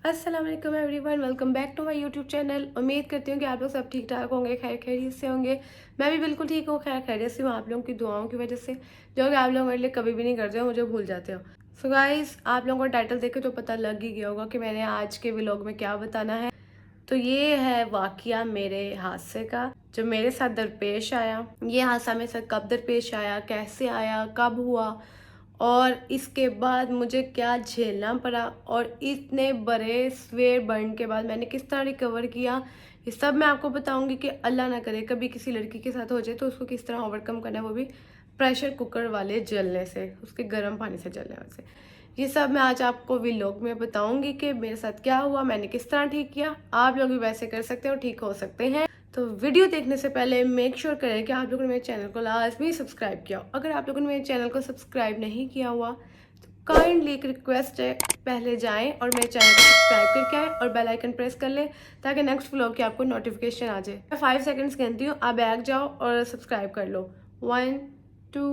अस्सलाम वालेकुम everyone, welcome back to my YouTube channel. उम्मीद करती हूँ कि आप लोग सब ठीक ठाक होंगे, खैर खैरियत से होंगे। मैं भी बिल्कुल ठीक हूँ, खैर खैरियत से हूँ आप लोगों की दुआओं की वजह से, जो कि आप लोग मेरे लिए कभी भी नहीं करते हो, मुझे भूल जाते हो। सो गाइस, आप लोगों को टाइटल देखे तो पता लग ही गया होगा कि मैंने आज के व्लॉग में क्या बताना है। तो ये है वाकया मेरे हादसे का, जो मेरे साथ दरपेश आया। ये हादसा मेरे साथ कब दरपेश आया, कैसे आया, कब हुआ, और इसके बाद मुझे क्या झेलना पड़ा, और इतने बड़े स्वेयर बर्न के बाद मैंने किस तरह रिकवर किया, ये सब मैं आपको बताऊंगी। कि अल्लाह ना करे कभी किसी लड़की के साथ हो जाए तो उसको किस तरह ओवरकम करना है, वो भी प्रेशर कुकर वाले जलने से, उसके गर्म पानी से जलने से। ये सब मैं आज आपको व्लॉग में बताऊंगी कि मेरे साथ क्या हुआ, मैंने किस तरह ठीक किया। आप लोग भी वैसे कर सकते हो, ठीक हो सकते हैं। तो वीडियो देखने से पहले मेक श्योर करें कि आप लोगों ने मेरे चैनल को लाजमी सब्सक्राइब किया हो। अगर आप लोगों ने मेरे चैनल को सब्सक्राइब नहीं किया हुआ तो काइंडली एक रिक्वेस्ट है, पहले जाएं और मेरे चैनल को सब्सक्राइब करके आए और बेल आइकन प्रेस कर लें ताकि नेक्स्ट व्लॉग की आपको नोटिफिकेशन आ जाए। मैं 5 सेकंड्स कहती हूँ, आप बैग जाओ और सब्सक्राइब कर लो। 1 2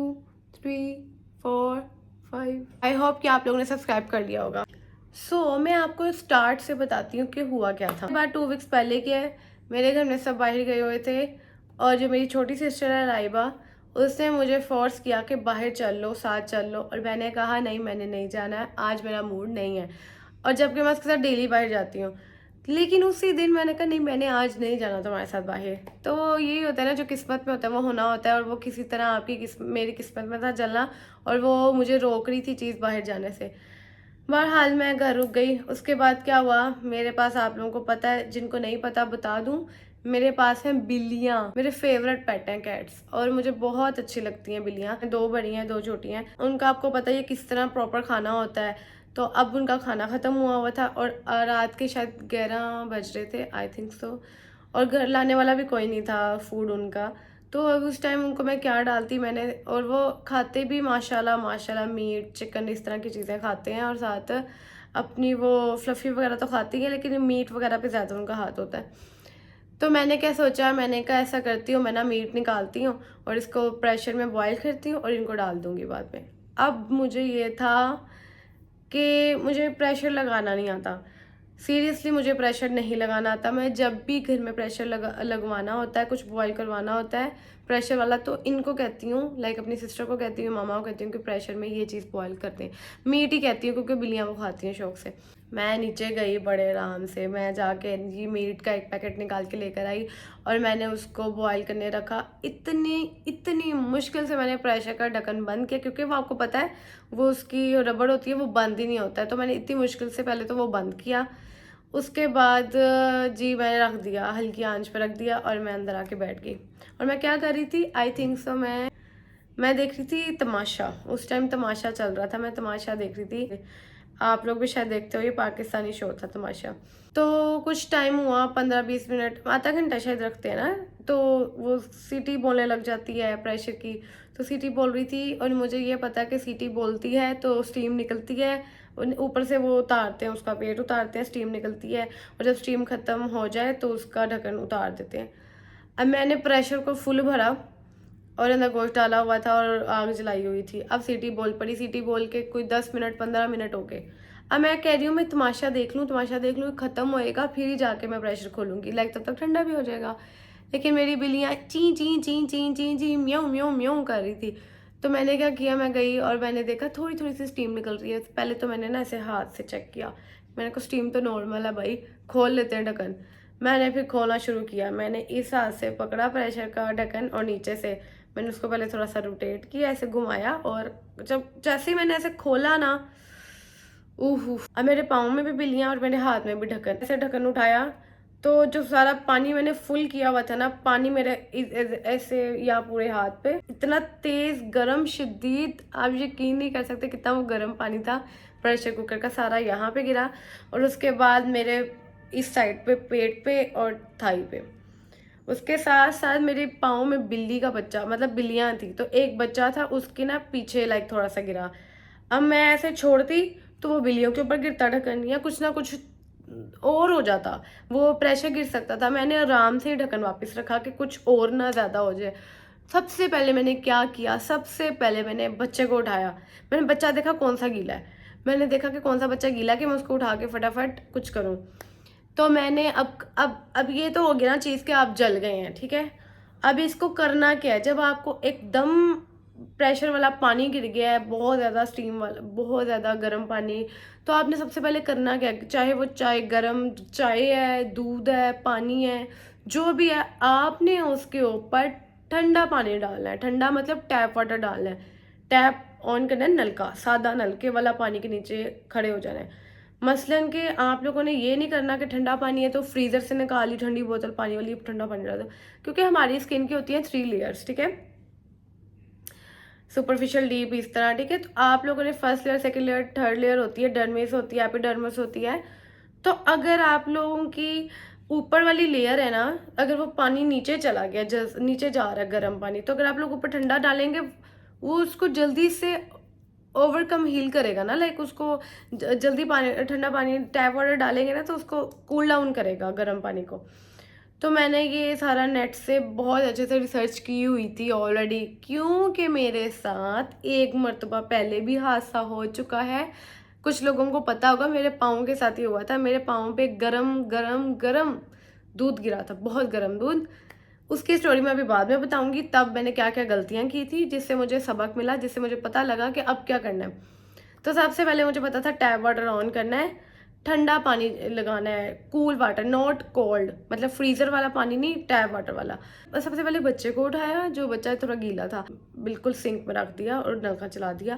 3 4 5। आई होप कि आप लोगों ने सब्सक्राइब कर लिया होगा। मैं आपको स्टार्ट से बताती हूँ कि हुआ क्या था। बात 2 वीक्स पहले की है। मेरे घर में सब बाहर गए हुए थे और जो मेरी छोटी सिस्टर है राइबा, उसने मुझे फोर्स किया कि बाहर चल लो, साथ चल लो, और मैंने कहा नहीं, मैंने नहीं जाना है, आज मेरा मूड नहीं है। और जबकि मैं उसके साथ डेली बाहर जाती हूँ, लेकिन उसी दिन मैंने कहा नहीं, मैंने आज नहीं जाना तुम्हारे साथ बाहर। तो यही होता है ना, जो किस्मत में होता है वो होना होता है, और वो किसी तरह मेरी किस्मत में था चलना, और वो मुझे रोक रही थी चीज़ बाहर जाने से। बहरहाल मैं घर रुक गई। उसके बाद क्या हुआ, मेरे पास, आप लोगों को पता है, जिनको नहीं पता बता दूं, मेरे पास हैं बिल्लियाँ। मेरे फेवरेट पेट हैं कैट्स, और मुझे बहुत अच्छी लगती हैं बिल्लियाँ। 2 बड़ी हैं, 2 छोटी हैं। उनका आपको पता है किस तरह प्रॉपर खाना होता है। तो अब उनका खाना ख़त्म हुआ था, और रात के शायद 11 बज रहे थे, आई थिंक सो। और घर लाने वाला भी कोई नहीं था फूड उनका। तो अब उस टाइम उनको मैं क्या डालती, मैंने, और वो खाते भी माशाल्लाह माशाल्लाह मीट चिकन इस तरह की चीज़ें खाते हैं, और साथ अपनी वो फ्लफ़ी वगैरह तो खाती है, लेकिन मीट वगैरह पे ज़्यादा उनका हाथ होता है। तो मैंने क्या सोचा, मैंने कहा ऐसा करती हूँ, मैं ना मीट निकालती हूँ और इसको प्रेशर में बॉईल करती हूँ और इनको डाल दूँगी बाद में। अब मुझे ये था कि मुझे प्रेशर लगाना नहीं आता। सीरियसली मुझे प्रेशर नहीं लगाना आता। मैं जब भी घर में प्रेशर लगवाना होता है, कुछ बॉईल करवाना होता है प्रेशर वाला, तो इनको कहती हूँ, लाइक अपनी सिस्टर को कहती हूँ, मामा को कहती हूँ कि प्रेशर में ये चीज़ बॉईल करते हैं। मीट ही कहती हूँ क्योंकि बिल्लियाँ वो खाती हैं शौक से। मैं नीचे गई बड़े आराम से, मैं जाके ये मीट का एक पैकेट निकाल के लेकर आई और मैंने उसको बॉईल करने रखा। इतनी इतनी मुश्किल से मैंने प्रेशर का ढक्कन बंद किया, क्योंकि वो आपको पता है वो उसकी रबड़ होती है, वो बंद ही नहीं होता है। तो मैंने इतनी मुश्किल से पहले तो वो बंद किया। उसके बाद जी मैंने रख दिया, हल्की आंच पे रख दिया, और मैं अंदर आके बैठ गई। और मैं क्या कर रही थी, आई थिंक सो मैं देख रही थी तमाशा। उस टाइम तमाशा चल रहा था, मैं तमाशा देख रही थी। आप लोग भी शायद देखते हो, ये पाकिस्तानी शो था तमाशा। तो कुछ टाइम हुआ, 15-20 मिनट, आधा घंटा शायद रखते हैं ना, तो वो सीटी बोलने लग जाती है प्रेशर की। तो सीटी बोल रही थी, और मुझे ये पता है कि सीटी बोलती है तो स्टीम निकलती है, ऊपर से वो उतारते हैं, उसका पेट उतारते हैं, स्टीम निकलती है, और जब स्टीम ख़त्म हो जाए तो उसका ढक्कन उतार देते हैं। अब मैंने प्रेशर को फुल भरा और अंदर गोश्त डाला हुआ था और आग जलाई हुई थी। अब सीटी बोल पड़ी, सीटी बोल के कोई 10 मिनट 15 मिनट हो गए। अब मैं कह रही हूँ मैं तमाशा देख लूँ, तमाशा देख लूँ, ख़त्म होएगा फिर ही जाके मैं प्रेशर खोलूँगी, लाइक तब तक ठंडा भी हो जाएगा। लेकिन मेरी बिल्लियाँ ची ची ची ची ची ची म्याऊं म्याऊं म्याऊं कर रही थी। तो मैंने क्या किया, मैं गई और मैंने देखा थोड़ी थोड़ी सी स्टीम निकल रही है। पहले तो मैंने ना ऐसे हाथ से चेक किया, मैंने कहा स्टीम तो नॉर्मल है भाई, खोल लेते हैं ढक्कन। मैंने फिर खोलना शुरू किया, मैंने इस हाथ से पकड़ा प्रेशर का ढक्कन और नीचे से मैंने उसको पहले थोड़ा सा रोटेट किया, ऐसे घुमाया, और जब जैसे ही मैंने ऐसे खोला ना, अब मेरे पाँव में भी बिल्लियाँ और मेरे हाथ में भी ढक्कन। ऐसे ढक्कन उठाया तो जो सारा पानी मैंने फुल किया हुआ था ना, पानी मेरे ऐसे यहाँ पूरे हाथ पे इतना तेज गरम शदीद, आप यकीन नहीं कर सकते कितना वो गरम पानी था। प्रेशर कुकर का सारा यहाँ पे गिरा, और उसके बाद मेरे इस साइड पे, पेट पे और थाई पे। उसके साथ साथ मेरे पाँव में बिल्ली का बच्चा, मतलब बिल्लियाँ थी, तो एक बच्चा था उसके ना पीछे लाइक थोड़ा सा गिरा। अब मैं ऐसे छोड़ती तो वो बिल्लियों के ऊपर गिरता ढक्कन, या कुछ ना कुछ और हो जाता, वो प्रेशर गिर सकता था। मैंने आराम से ढक्कन वापस रखा कि कुछ और ना ज़्यादा हो जाए। सबसे पहले मैंने क्या किया, सबसे पहले मैंने बच्चे को उठाया। मैंने बच्चा देखा कौन सा गीला है, मैंने देखा कि कौन सा बच्चा गीला कि मैं उसको उठा के फटाफट कुछ करूँ। तो मैंने अब ये तो हो गया ना चीज़ कि आप जल गए हैं, ठीक है। अब इसको करना क्या है, जब आपको एकदम प्रेशर वाला पानी गिर गया है, बहुत ज़्यादा स्टीम वाला, बहुत ज़्यादा गर्म पानी, तो आपने सबसे पहले करना क्या है, चाहे वो चाय गर्म चाय है, दूध है, पानी है, जो भी है, आपने उसके ऊपर ठंडा पानी डालना है। ठंडा मतलब टैप वाटर डालना है। टैप ऑन करना है, नल का, सादा नलके वाला पानी के नीचे खड़े हो जाना है। मसलन कि आप लोगों ने ये नहीं करना कि ठंडा पानी है तो फ्रीज़र से निकाली ठंडी बोतल पानी वाली ठंडा पानी डाल दो, क्योंकि हमारी स्किन की होती है 3 लेयर्स, ठीक है, सुपरफिशियल, डीप, इस तरह, ठीक है। तो आप लोगों ने first layer, second layer, third layer होती है, डर्मिस होती है, एपिडर्मिस होती है। तो अगर आप लोगों की ऊपर वाली लेयर है ना, अगर वो पानी नीचे चला गया, नीचे जा रहा है गर्म पानी, तो अगर आप लोग ऊपर ठंडा डालेंगे वो उसको जल्दी से ओवरकम हील करेगा ना, लाइक उसको जल्दी पानी, ठंडा पानी टैप वाटर डालेंगे ना तो उसको कूल डाउन करेगा गर्म पानी को। तो मैंने ये सारा नेट से बहुत अच्छे से रिसर्च की हुई थी ऑलरेडी, क्योंकि मेरे साथ एक मर्तबा पहले भी हादसा हो चुका है। कुछ लोगों को पता होगा, मेरे पाँव के साथ ही हुआ था। मेरे पाँव पे गरम गरम गरम दूध गिरा था, बहुत गरम दूध। उसकी स्टोरी मैं अभी बाद में बताऊंगी, तब मैंने क्या क्या गलतियां की थी जिससे मुझे सबक मिला, जिससे मुझे पता लगा कि अब क्या करना है। तो सबसे पहले मुझे पता था टैप वाटर ऑन करना है, ठंडा पानी लगाना है, कूल वाटर, नॉट कोल्ड, मतलब फ्रीजर वाला पानी नहीं, टैप वाटर वाला। बस सबसे पहले बच्चे को उठाया, जो बच्चा थोड़ा गीला था, बिल्कुल सिंक में रख दिया और नलका चला दिया,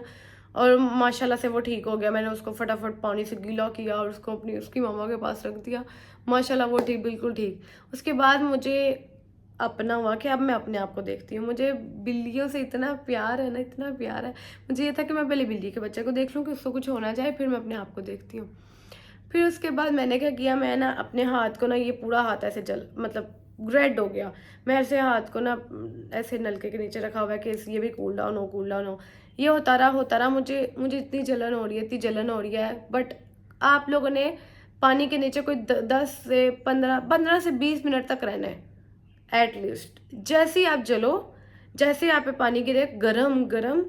और माशाल्लाह से वो ठीक हो गया। मैंने उसको फटाफट पानी से गीला किया और उसको उसकी मम्मा के पास रख दिया। माशाल्लाह वो ठीक, बिल्कुल ठीक। उसके बाद मुझे अपना हुआ कि अब मैं अपने आप को देखती हूँ। मुझे बिल्लियों से इतना प्यार है ना, इतना प्यार है। मुझे ये था कि मैं पहले बिल्ली के बच्चे को देख लूँ कि उसको कुछ होना चाहे, फिर मैं अपने आप को देखती हूँ। फिर उसके बाद मैंने क्या किया, मैं ना अपने हाथ को ना, ये पूरा हाथ ऐसे मतलब रेड हो गया। मैं ऐसे हाथ को ना ऐसे नलके के नीचे रखा हुआ है कि ये भी कूल डाउन हो, कूल डाउन हो। ये होता रहा मुझे इतनी जलन हो रही है, इतनी जलन हो रही है। बट आप लोगों ने पानी के नीचे कोई 10 से 15 से 20 मिनट तक रहना है एटलीस्ट। जैसे ही आप जलो, जैसे ही आप पे पानी गिरे गरम गरम,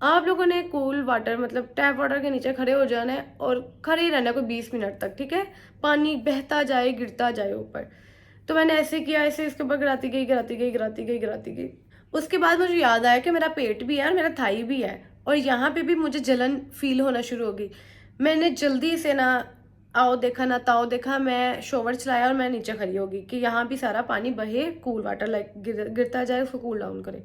आप लोगों ने कूल वाटर मतलब टैप वाटर के नीचे खड़े हो जाना है और खड़े ही रहना है कोई 20 मिनट तक, ठीक है। पानी बहता जाए, गिरता जाए ऊपर। तो मैंने ऐसे किया, ऐसे इसके ऊपर गिराती गई, गिराती गई, गिराती गई, गिराती गई। उसके बाद मुझे याद आया कि मेरा पेट भी है और मेरा थाई भी है, और यहाँ पे भी मुझे जलन फील होना शुरू हो गई। मैंने जल्दी से ना आओ देखा ना ताओ देखा, मैं शोवर चलाया और मैं नीचे खड़ी होगी कि यहाँ भी सारा पानी बहे, कूल वाटर लाइक गिरता जाए, उसको कूल डाउन करे।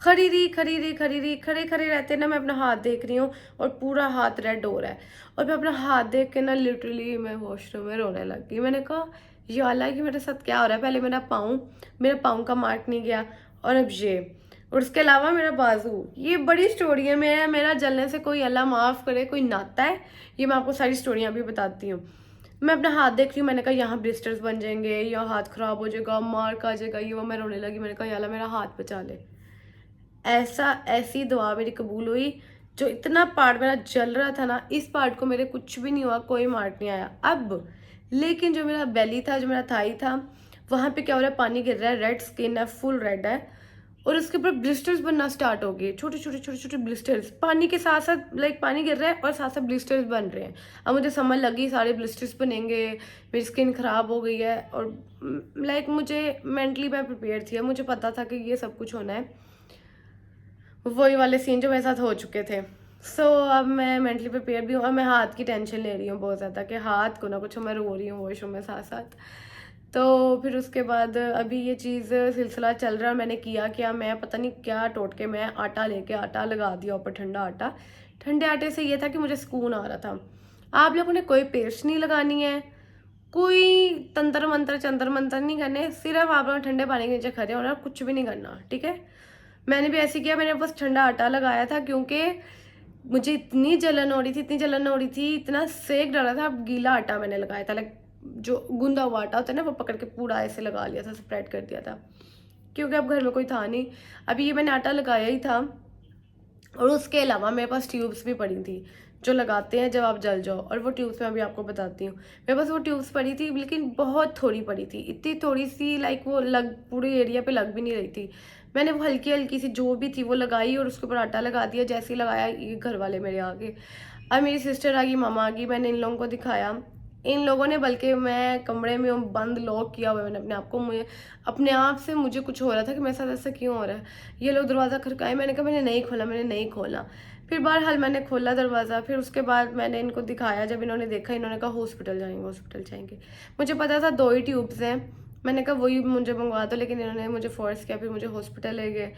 खड़ी रही, खड़ी रही, खड़ी रही, खड़े खड़े रहते ना, मैं अपना हाथ देख रही हूँ और पूरा हाथ रेड हो रहा है। और मैं अपना हाथ देख के ना लिटरली मैं वॉशरूम में रोने लग गई। मैंने कहा या अल्लाह कि मेरे साथ क्या हो रहा है। पहले मेरा पाँव का मार्क नहीं गया, और अब ये, और उसके अलावा मेरा बाजू। ये बड़ी स्टोरी है। मेरा जलने से कोई अल्लाह माफ़ करे कोई नाता है, ये मैं आपको सारी स्टोरियाँ भी बताती हूँ। मैं अपना हाथ देख रही हूँ, मैंने कहा यहाँ ब्लिस्टर्स बन जाएंगे, या हाथ ख़राब हो जाएगा, मार्क आ जाएगा, ये वो। मैं रोने लगी। मैंने कहा या अल्लाह मेरा हाथ बचा ले। ऐसी दुआ मेरी कबूल हुई। जो इतना पार्ट मेरा जल रहा था ना, इस पार्ट को मेरे कुछ भी नहीं हुआ, कोई मार्क नहीं आया अब। लेकिन जो मेरा बेली था, जो मेरा थाई था, वहाँ पे क्या हो रहा है, पानी गिर रहा है, रेड स्किन है, फुल रेड है, और उसके ऊपर ब्लिस्टर्स बनना स्टार्ट हो गए, छोटे छोटे छोटे छोटे ब्लिस्टर्स। पानी के साथ साथ लाइक पानी गिर रहा है और साथ साथ ब्लिस्टर्स बन रहे हैं। अब मुझे समझ लगी सारे ब्लिस्टर्स बनेंगे, मेरी स्किन ख़राब हो गई है, और लाइक मुझे मेंटली मैं प्रिपेयर थी, मुझे पता था कि ये सब कुछ होना है। वही वाले सीन जो मेरे साथ हो चुके थे। अब मैं मेंटली प्रिपेयर भी हूँ, और मैं हाथ की टेंशन ले रही हूँ बहुत ज़्यादा कि हाथ को ना कुछ, मैं रो रही हूँ वॉशरूम में साथ साथ। तो फिर उसके बाद अभी ये चीज़ सिलसिला चल रहा है। मैंने किया क्या, मैं पता नहीं क्या टोटके, मैं आटा लेके आटा लगा दिया ऊपर, ठंडा आटा। ठंडे आटे से ये था कि मुझे सुकून आ रहा था। आप लोगों ने कोई पेस्ट नहीं लगानी है, कोई तंत्र मंत्र चंत्र मंत्र नहीं करने, सिर्फ आप लोग ठंडे पानी के नीचे खड़े होना, कुछ भी नहीं करना, ठीक है। मैंने भी ऐसे किया, मैंने बस ठंडा आटा लगाया था, क्योंकि मुझे इतनी जलन हो रही थी, इतनी जलन हो रही थी, इतना सेक डाला था। गीला आटा मैंने लगाया था, लाइक जो गूंदा हुआ आटा होता है ना, वो पकड़ के पूरा ऐसे लगा लिया था, स्प्रेड कर दिया था, क्योंकि अब घर में कोई था नहीं। अभी ये मैंने आटा लगाया ही था, और उसके अलावा मेरे पास ट्यूब्स भी पड़ी थी जो लगाते हैं जब आप जल जाओ, और वो ट्यूब्स मैं अभी आपको बताती हूँ। मेरे पास वो ट्यूब्स पड़ी थी, लेकिन बहुत थोड़ी पड़ी थी, इतनी थोड़ी सी लाइक वो पूरे एरिया पे लग भी नहीं रही थी। मैंने वो हल्की हल्की सी जो भी थी वो लगाई, और उसके ऊपर आटा लगा दिया। जैसे ही लगाया, ये घर वाले मेरे आगे, अब मेरी सिस्टर आ गई, मामा आ गई, मैंने इन लोगों को दिखाया। इन लोगों ने, बल्कि मैं कमरे में बंद लॉक किया हुआ है मैंने अपने आप को, मुझे अपने आप से मुझे कुछ हो रहा था कि मेरे साथ ऐसा क्यों हो रहा है। ये लोग दरवाज़ा खड़काए, मैंने कहा मैंने नहीं खोला, मैंने नहीं खोला। फिर बहरहाल मैंने खोला दरवाज़ा। फिर उसके बाद मैंने इनको दिखाया, जब इन्होंने देखा इन्होंने कहा हॉस्पिटल जाएंगे, हॉस्पिटल जाएंगे। मुझे पता था 2 ही ट्यूब्स हैं, मैंने कहा वही मुझे मंगवा दो, लेकिन इन्होंने मुझे फोर्स किया। फिर मुझे हॉस्पिटल ले गए,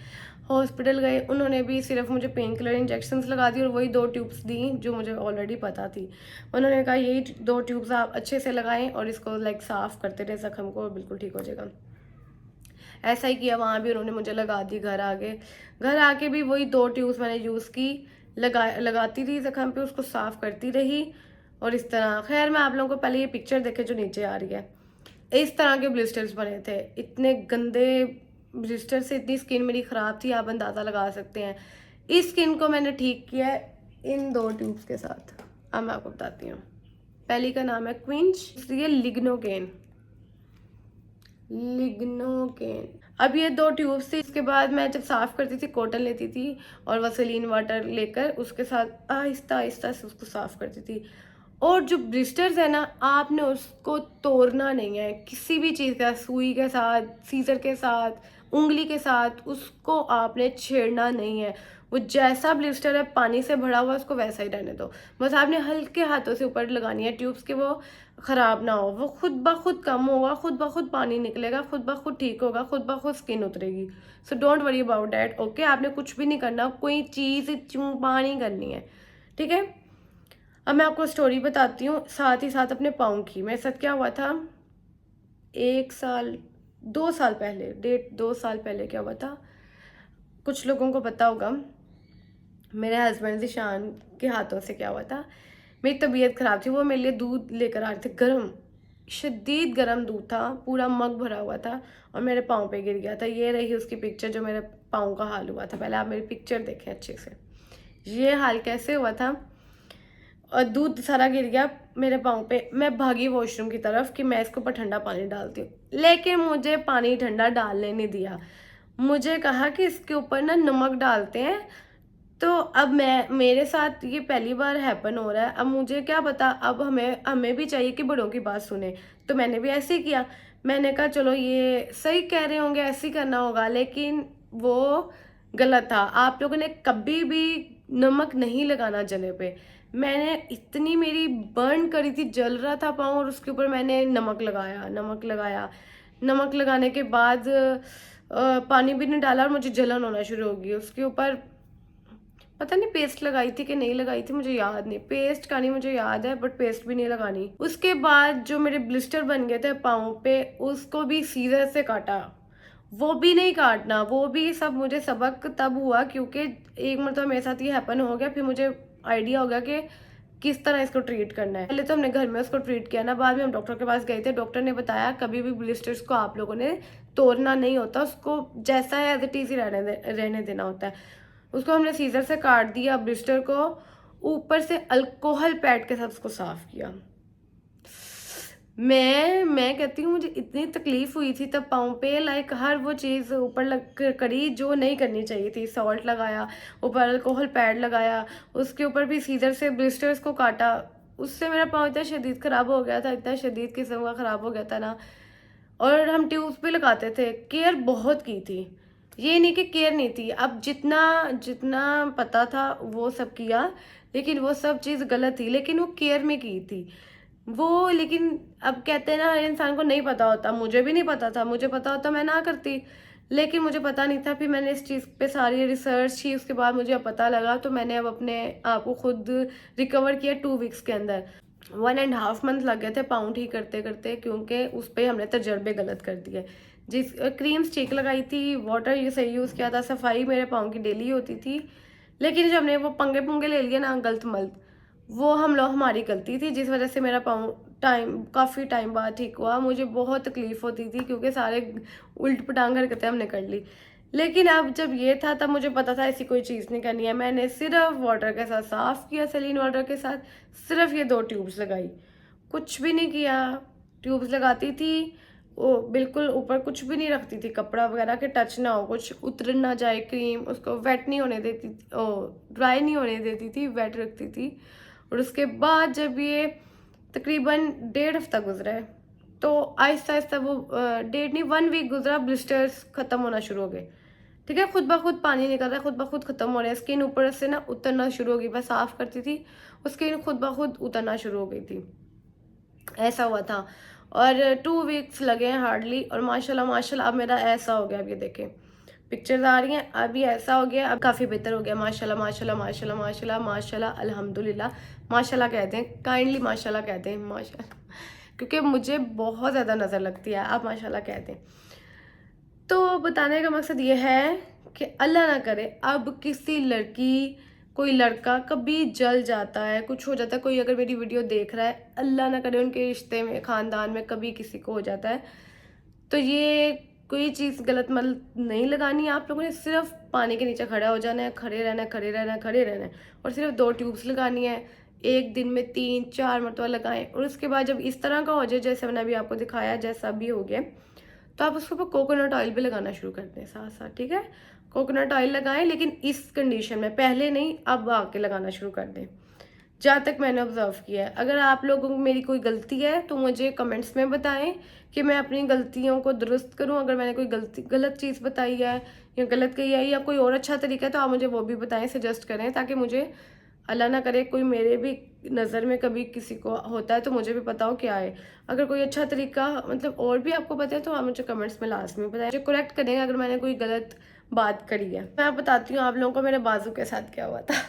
हॉस्पिटल गए, उन्होंने भी सिर्फ मुझे पेन किलर इंजेक्शंस लगा दी और वही 2 ट्यूब्स दी जो मुझे ऑलरेडी पता थी। उन्होंने कहा यही 2 ट्यूब्स आप अच्छे से लगाएं और इसको लाइक साफ़ करते रहे ज़ख्म को, बिल्कुल ठीक हो जाएगा। ऐसा ही किया, वहाँ भी उन्होंने मुझे लगा दी। घर आके भी वही 2 ट्यूब्स मैंने यूज़ की, लगाती रही ज़ख्म पे, उसको साफ़ करती रही और इस तरह। खैर मैं आप लोगों को पहले ये पिक्चर देखे जो नीचे आ रही है, इस तरह के ब्लिस्टर्स बने थे, इतने गंदे ब्लिस्टर से इतनी स्किन मेरी ख़राब थी, आप अंदाज़ा लगा सकते हैं। इस स्किन को मैंने ठीक किया है इन 2 ट्यूब्स के साथ। अब मैं आपको बताती हूँ। पहली का नाम है क्विंच, ये लिग्नोकेन। अब ये 2 ट्यूब्स थी। इसके बाद मैं जब साफ़ करती थी कॉटन लेती थी और वसलीन वाटर लेकर उसके साथ आहिस्ता आहिस्ता से उसको साफ़ करती थी। और जो ब्लिस्टर्स है ना, आपने उसको तोड़ना नहीं है किसी भी चीज़ के साथ, सुई के साथ, सीजर के साथ, उंगली के साथ, उसको आपने छेड़ना नहीं है। वो जैसा ब्लिस्टर है पानी से भरा हुआ, उसको वैसा ही रहने दो। बस आपने हल्के हाथों से ऊपर लगानी है ट्यूब्स के, वो ख़राब ना हो। वो खुद ब खुद कम होगा, खुद ब खुद पानी निकलेगा, खुद ब खुद ठीक होगा, खुद ब खुद स्किन उतरेगी। So don't worry about that, okay. आपने कुछ भी नहीं करना, कोई चीज़ चूपा नहीं करनी है, ठीक है। अब मैं आपको स्टोरी बताती हूँ, साथ ही साथ अपने पाँव की। मेरे साथ क्या हुआ था, 1 साल 2 साल पहले, 2 साल पहले क्या हुआ था, कुछ लोगों को पता होगा। मेरे हस्बैंड ज़ीशान के हाथों से क्या हुआ था, मेरी तबीयत ख़राब थी, वो मेरे लिए दूध लेकर आ रहे थे, गर्म, शदीद गर्म दूध था, पूरा मग भरा हुआ था और मेरे पाँव पे गिर गया था। ये रही उसकी पिक्चर जो मेरे पाँव का हाल हुआ था। पहले आप मेरी पिक्चर देखें अच्छे से, ये हाल कैसे हुआ था। और दूध सारा गिर गया मेरे पाँव पे। मैं भागी वॉशरूम की तरफ कि मैं इसके ऊपर ठंडा पानी डालती हूँ, लेकिन मुझे पानी ठंडा डालने नहीं दिया। मुझे कहा कि इसके ऊपर ना नमक डालते हैं। तो अब मेरे साथ ये पहली बार हैपन हो रहा है। अब मुझे क्या पता, अब हमें भी चाहिए कि बड़ों की बात सुने। तो मैंने भी ऐसे ही किया। मैंने कहा चलो ये सही कह रहे होंगे, ऐसे ही करना होगा, लेकिन वो गलत था। आप लोगों ने कभी भी नमक नहीं लगाना जले पे। मैंने इतनी, मेरी बर्न करी थी, जल रहा था पाँव, और उसके ऊपर मैंने नमक लगाया। नमक लगाने के बाद पानी भी नहीं डाला और मुझे जलन होना शुरू हो गई। उसके ऊपर पता नहीं पेस्ट लगाई थी कि नहीं लगाई थी, मुझे याद नहीं। पेस्ट का नहीं मुझे याद है, बट पेस्ट भी नहीं लगानी। उसके बाद जो मेरे ब्लिस्टर बन गए थे पाँव पे, उसको भी सीजर से काटा। वो भी नहीं काटना, वो भी सब मुझे सबक तब हुआ क्योंकि एक मतलब मेरे साथ ये हैपन हो गया। फिर मुझे आइडिया हो गया कि किस तरह इसको ट्रीट करना है। पहले तो हमने घर में उसको ट्रीट किया ना, बाद में हम डॉक्टर के पास गए थे। डॉक्टर ने बताया कभी भी ब्लिस्टर्स को आप लोगों ने तोड़ना नहीं होता, उसको जैसा है एज इट इज ही रहने देना होता है। उसको हमने सीजर से काट दिया ब्लिस्टर को, ऊपर से अल्कोहल पैड के साथ उसको साफ किया। मैं कहती हूँ मुझे इतनी तकलीफ हुई थी तब पाँव पे, लाइक हर वो चीज़ ऊपर लग करी जो नहीं करनी चाहिए थी। सॉल्ट लगाया, ऊपर अल्कोहल पैड लगाया, उसके ऊपर भी सीजर से ब्लिस्टर्स को काटा। उससे मेरा पाँव इतना शदीद ख़राब हो गया था, इतना शदीद किस्म का ख़राब हो गया था ना। और हम ट्यूब्स भी लगाते थे, केयर बहुत की थी, ये नहीं कि केयर नहीं थी। अब जितना जितना पता था वो सब किया, लेकिन वो सब चीज़ गलत थी, लेकिन वो केयर में की थी वो। लेकिन अब कहते हैं ना, हर इंसान को नहीं पता होता। मुझे भी नहीं पता था, मुझे पता होता मैं ना करती, लेकिन मुझे पता नहीं था। फिर मैंने इस चीज़ पे सारी रिसर्च की, उसके बाद मुझे अब पता लगा, तो मैंने अब अपने आप को खुद रिकवर किया 2 वीक्स के अंदर। 1.5 मंथ लग गए थे पाँव ठीक करते करते, क्योंकि उस पर हमने तजर्बे गलत कर दिए। जिस क्रीम स्टिक लगाई थी, वाटर ये सही यूज़ किया था, सफाई मेरे पाँव की डेली होती थी, लेकिन जब हमने वो पंगे पुंगे ले लिए ना गलत मलत, वो हमारी गलती थी, जिस वजह से मेरा पाँव काफ़ी टाइम बाद ठीक हुआ। मुझे बहुत तकलीफ होती थी क्योंकि सारे उल्ट पटांग हरकतें हमने कर ली। लेकिन अब जब ये था तब मुझे पता था ऐसी कोई चीज़ नहीं करनी है। मैंने सिर्फ वाटर के साथ साफ़ किया, सलीन वाटर के साथ, सिर्फ ये 2 ट्यूब्स लगाई, कुछ भी नहीं किया। ट्यूब्स लगाती थी, वो बिल्कुल ऊपर कुछ भी नहीं रखती थी, कपड़ा वगैरह के टच ना हो, कुछ उतर ना जाए क्रीम, उसको वेट नहीं होने देती, ड्राई नहीं होने देती थी, वेट रखती थी। और उसके बाद जब ये तकरीबन 1.5 हफ्ता गुजरा है तो आहिस्ता आहिस्ता वो 1.5 नहीं 1 वीक गुजरा, ब्लिस्टर्स ख़त्म होना शुरू हो गए। ठीक है, खुद ब खुद पानी निकल रहा है, खुद ब खुद ख़त्म हो रहा है। स्किन ऊपर से ना उतरना शुरू हो गई, मैं साफ़ करती थी स्किन खुद ब खुद उतरना शुरू हो गई थी, ऐसा हुआ था। और 2 वीक्स लगे हैं हार्डली, और माशाल्लाह माशाल्लाह अब मेरा ऐसा हो गया। अब ये देखें पिक्चर्स आ रही हैं, अभी ऐसा हो गया, अब काफ़ी बेहतर हो गया। माशाल्लाह माशाल्लाह माशाल्लाह माशाल्लाह माशाल्लाह अल्हम्दुलिल्लाह। माशाल्लाह कहते हैं, काइंडली माशाल्लाह कहते हैं, माशाल्लाह, क्योंकि मुझे बहुत ज़्यादा नज़र लगती है, आप माशाल्लाह कहते हैं। तो बताने का मकसद ये है कि अल्लाह ना करे अब किसी लड़की कोई लड़का कभी जल जाता है, कुछ हो जाता है, कोई अगर मेरी वीडियो देख रहा है, अल्लाह ना करे उनके रिश्ते में, ख़ानदान में कभी किसी को हो जाता है, तो ये कोई चीज़ गलत मल नहीं लगानी है। आप लोगों ने सिर्फ पानी के नीचे खड़ा हो जाना है, खड़े रहना है, खड़े रहना है, खड़े रहना है, और सिर्फ 2 ट्यूब्स लगानी है। एक दिन में 3-4 मरतबा लगाएं, और उसके बाद जब इस तरह का हो जाए जैसे मैंने अभी आपको दिखाया, जैसा भी हो गया, तो आप उसके ऊपर कोकोनट ऑयल भी लगाना शुरू कर दें साथ साथ। ठीक है, कोकोनट ऑयल लगाएं, लेकिन इस कंडीशन में, पहले नहीं, अब आके लगाना शुरू कर दें, जहाँ तक मैंने ऑब्जर्व किया है। अगर आप लोगों को मेरी कोई गलती है तो मुझे कमेंट्स में बताएं कि मैं अपनी गलतियों को दुरुस्त करूं। अगर मैंने कोई गलत चीज़ बताई है या गलत कही है या कोई और अच्छा तरीका है तो आप मुझे वो भी बताएं, सजेस्ट करें, ताकि मुझे अल्लाह ना करे कोई मेरे भी नज़र में कभी किसी को होता है तो मुझे भी पता हो क्या है। अगर कोई अच्छा तरीका मतलब और भी आपको पता है तो आप मुझे कमेंट्स में लाजमी बताएं, मुझे करेक्ट करें अगर मैंने कोई गलत बात करी है। मैं बताती हूँ आप लोगों को मेरे बाजू के साथ क्या हुआ था।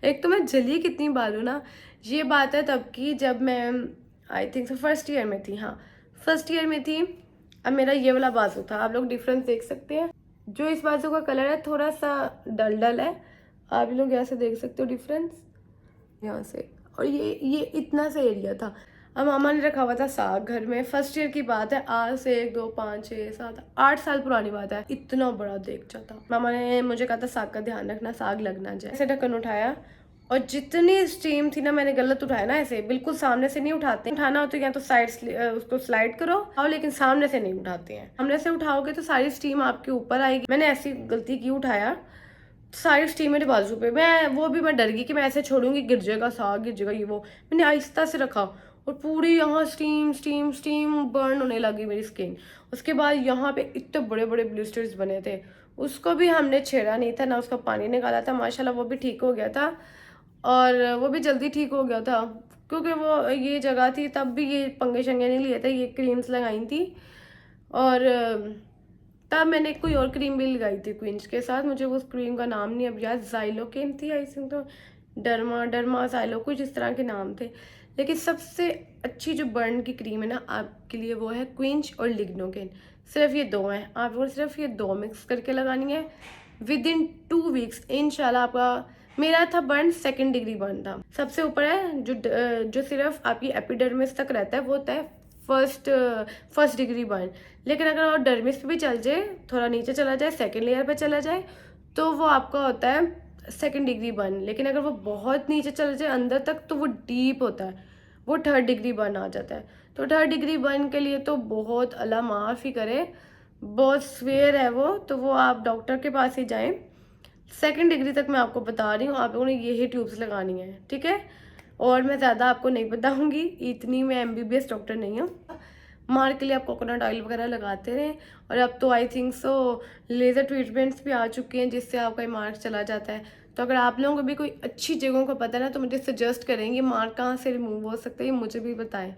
एक तो मैं जली कितनी बार हूँ ना, ये बात है तब की जब मैं आई थिंक फर्स्ट ईयर में थी। हाँ, फर्स्ट ईयर में थी। अब मेरा ये वाला बाजू था, आप लोग डिफरेंस देख सकते हैं। जो इस बाजू का कलर है थोड़ा सा डल डल है, आप लोग यहाँ से देख सकते हो डिफरेंस यहाँ से, और ये इतना सा एरिया था। अब मामा ने रखा हुआ था साग घर में, फर्स्ट ईयर की बात है, आज से 1 2 5 6 7 8 साल पुरानी बात है। इतना बड़ा देगचा था, मामा ने मुझे कहा था साग का ध्यान रखना, साग लग ना जाए। ऐसे ढक्कन उठाया, और जितनी स्टीम थी ना, मैंने गलत उठाया ना, ऐसे बिल्कुल सामने से नहीं उठाते, उठाना हो तो या तो साइड उसको स्लाइड करो और, लेकिन सामने से नहीं उठाते हैं। सामने से उठाओगे तो सारी स्टीम आपके ऊपर आएगी। मैंने ऐसी गलती की, उठाया, सारी स्टीम मेरे बाजू पे, मैं डर गई कि मैं ऐसे छोड़ूंगी गिर जाएगा साग, गिर जाएगा ये वो। मैंने आहिस्ता से रखा और पूरी यहाँ स्टीम स्टीम स्टीम बर्न होने लगी मेरी स्किन। उसके बाद यहाँ पे इतने बड़े बड़े ब्लिस्टर्स बने थे, उसको भी हमने छेड़ा नहीं था ना, उसका पानी निकाला था, माशाल्लाह वो भी ठीक हो गया था, और वो भी जल्दी ठीक हो गया था, क्योंकि वो ये जगह थी तब भी ये पंगे शंगे नहीं लिए थे, ये क्रीम्स लगाई थी। और तब मैंने कोई और क्रीम भी लगाई थी क्विंच के साथ, मुझे उस क्रीम का नाम नहीं अब याद, जाइलोकेन थी आई थिंक, तो डर्मा जाइलो कुछ इस तरह के नाम थे। लेकिन सबसे अच्छी जो बर्न की क्रीम है ना आपके लिए वो है क्विंच और लिग्नोकेन, सिर्फ ये 2 हैं। आपको सिर्फ ये 2 मिक्स करके लगानी है। विद इन 2 वीक्स इंशाल्लाह आपका, मेरा था बर्न 2nd डिग्री बर्न था, सबसे ऊपर है जो सिर्फ आपकी एपिडर्मिस तक रहता है, वो होता है फर्स्ट डिग्री बर्न। लेकिन अगर और डर्मिस पे भी चल जाए, थोड़ा नीचे चला जाए, 2nd लेयर पे चला जाए, तो वो आपका होता है 2nd डिग्री बर्न। लेकिन अगर वो बहुत नीचे चला जाए अंदर तक, तो वो डीप होता है, वो 3rd डिग्री बर्न आ जाता है। तो 3rd डिग्री बर्न के लिए तो बहुत अल्लाह माफ़ ही करे, बहुत स्वेयर है वो, तो वो आप डॉक्टर के पास ही जाएं। 2nd डिग्री तक मैं आपको बता रही हूँ, आप लोगों ने यही ट्यूब्स लगानी है, ठीक है। और मैं ज़्यादा आपको नहीं बताऊँगी, इतनी मैं MBBS डॉक्टर नहीं हूँ। मार्क के लिए आप कोकोनट ऑयल वगैरह लगाते रहें। और अब तो I think so laser treatments भी आ चुके हैं जिससे आपका मार्क चला जाता है। तो अगर आप लोगों को भी कोई अच्छी जगहों का पता है ना, तो मुझे सजेस्ट करेंगे मार्क कहाँ से रिमूव हो सकता है, ये मुझे भी बताएं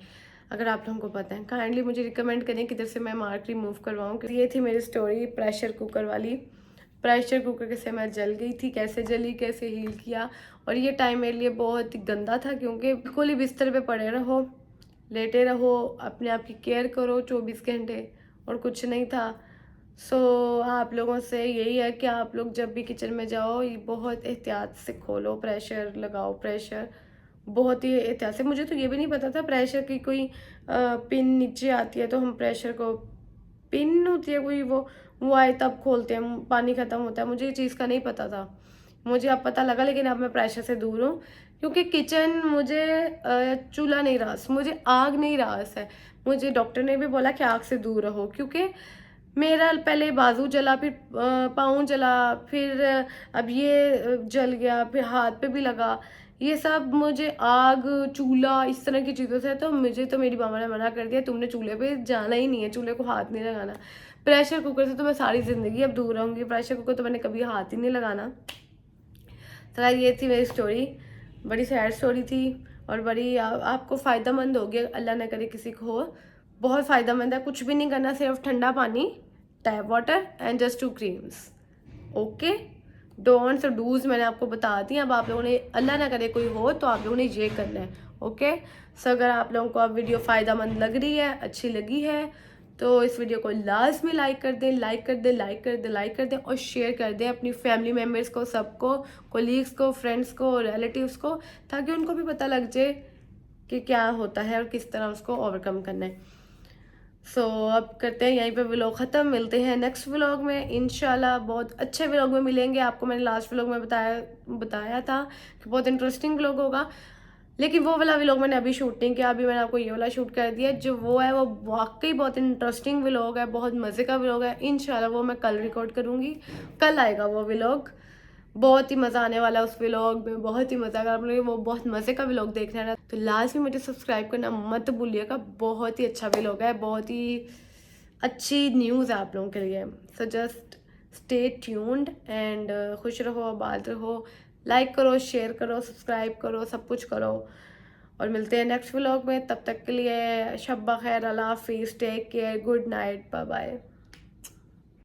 अगर आप लोगों को पता है। काइंडली मुझे रिकमेंड करें किधर से मैं मार्क रिमूव करवाऊँ। ये थी मेरी स्टोरी प्रेशर कुकर वाली। प्रेशर कुकर से मैं जल गई थी, कैसे जली, कैसे हील किया। और ये टाइम मेरे लिए बहुत ही गंदा था, क्योंकि बिल्कुल ही बिस्तर पे पड़े रहो, लेटे रहो, अपने आप की केयर करो 24 घंटे, और कुछ नहीं था। सो आप लोगों से यही है कि आप लोग जब भी किचन में जाओ, ये बहुत एहतियात से खोलो, प्रेशर लगाओ, प्रेशर बहुत ही एहतियात से। मुझे तो ये भी नहीं पता था प्रेशर की कोई पिन नीचे आती है, तो हम प्रेशर को, पिन होती है कोई, वो आए तब खोलते हैं, पानी ख़त्म होता है, मुझे ये चीज़ का नहीं पता था, मुझे अब पता लगा। लेकिन अब मैं प्रेशर से दूर हूँ, क्योंकि किचन मुझे चूल्हा नहीं रास, मुझे आग नहीं रास है। मुझे डॉक्टर ने भी बोला कि आग से दूर रहो, क्योंकि मेरा पहले बाजू जला, फिर पाँव जला, फिर अब ये जल गया, फिर हाथ पे भी लगा। ये सब मुझे आग, चूल्हा इस तरह की चीज़ों से, तो मुझे तो मेरी मामा ने मना कर दिया, तुमने चूल्हे पे जाना ही नहीं है, चूल्हे को हाथ नहीं लगाना। प्रेशर कुकर से तो मैं सारी ज़िंदगी अब दूर रहूँगी, प्रेशर कुकर तो मैंने कभी हाथ ही नहीं लगाना। तो यार ये थी मेरी स्टोरी, बड़ी सैड स्टोरी थी और बड़ी आपको फ़ायदेमंद होगी, अल्लाह ना करे किसी को हो। बहुत फ़ायदेमंद है, कुछ भी नहीं करना, सिर्फ ठंडा पानी, tap water and just 2 creams. Okay, don'ts और डूज मैंने आपको बता दी। अब आप लोगों ने, अल्लाह ना करे कोई हो, तो आप लोगों ने ये करना है। ओके, सो अगर आप लोगों को अब वीडियो फ़ायदेमंद लग रही है, अच्छी लगी है, तो इस वीडियो को लाजमी लाइक कर दें, लाइक कर दें, लाइक कर दें, लाइक कर दें और शेयर कर दें अपनी फैमिली मेम्बर्स को, सबको, कोलीग्स को, फ्रेंड्स को, रिलेटिव्स को, ताकि उनको भी पता लग जाए कि क्या होता है और किस तरह उसको ओवरकम करना है। सो अब करते हैं यहीं पे व्लॉग ख़त्म, मिलते हैं नेक्स्ट व्लॉग में इंशाल्लाह। बहुत अच्छे व्लॉग में मिलेंगे आपको। मैंने लास्ट व्लॉग में बताया था कि बहुत इंटरेस्टिंग व्लॉग होगा, लेकिन वो वाला व्लॉग मैंने अभी शूट नहीं किया, अभी मैंने आपको ये वाला शूट कर दिया। जो वो है वो वाकई बहुत इंटरेस्टिंग व्लॉग है, बहुत मज़े का व्लॉग है। इंशाल्लाह वो मैं कल रिकॉर्ड करूँगी, कल आएगा वो व्लॉग। बहुत ही मज़ा आने वाला है उस व्लॉग में, बहुत ही मज़ा। अगर आप लोग वो बहुत मज़े का व्लॉग देखना है ना, तो लाजमी मुझे सब्सक्राइब करना मत भूलिएगा। बहुत ही अच्छा व्लॉग है, बहुत ही अच्छी न्यूज़ है आप लोगों के लिए। So just stay tuned and खुश रहो, आबाद रहो, लाइक करो, शेयर करो, सब्सक्राइब करो, सब कुछ करो। और मिलते हैं नेक्स्ट व्लॉग में, तब तक के लिए शब ब खैर, अल्लाह हाफिज़, take care, good night, bye bye.